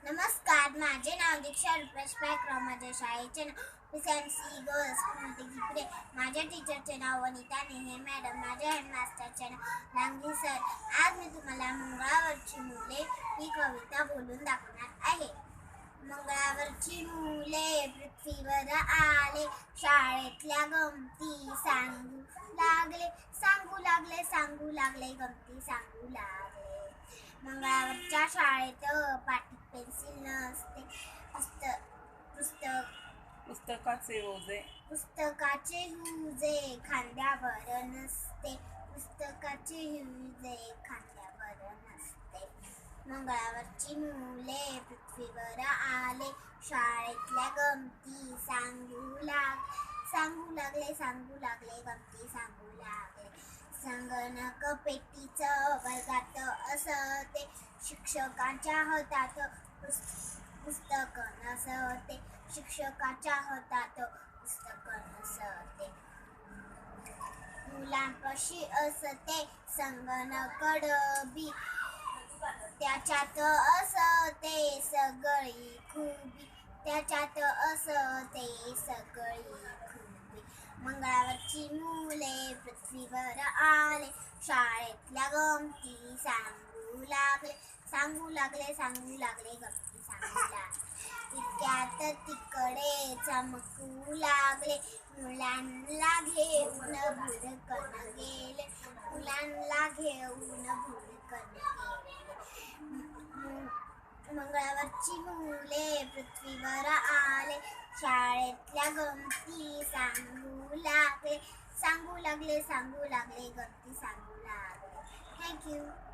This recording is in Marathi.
नमस्कार, माझे नाव दीक्षा रुपेश पायकराव. माझ्या शाळेचे नाव PCMC गर्ल्स स्कूल. माझ्या टीचरचे नाव वनिता नेहे मॅडम. माझ्या हेडमास्टरचे नाव लांगी सर. आज मी तुम्हाला मंगळावरची मुले ही कविता बोलून दाखवणार आहे. मंगळावरची मुले पृथ्वीवर आले, शाळेतल्या गमती सांगू लागले, सांगू लागले, सांगू लागले, गमती सांगू लागले. मंगळावरच्या शाळेत पाटी पेन्सिल नसते, पुस्तकाचे हुजे खांद्यावर नसते, पुस्तकाचे हुजे खांद्यावर नसते. मंगळावरची मुले पृथ्वीवर आले, शाळेतल्या गमती सांगू लागले, सांगू लागले, गमती सांगू लागले. संगणक पेटीचं वर्गात असते, शिक्षकाच्या हातात पुस्तक नसते, शिक्षकाच्या हातात पुस्तक नसते. मुलांपाशी असते संगणक डबी, त्याच्यात असते सगळी खूबी, त्याच्यात असते सगळी खूबी. मंगळावरची मुले पृथ्वीवर आले, शाळेतल्या गमती सांगू लागले, सांगू लागले, सांगू लागले, गमती सांगू लागले. इतक्यात तिकडे चमकू लागले, मुलांना घेऊन भुरकन गेले, मुलांना घेऊन भुरकन गेले. मंगळावरची मुले पृथ्वीवर आले, शाळेतल्या गमती सांगू लागले, सांगू लागले, सांगू लागले, गमती सांगू लागले. थँक्यू.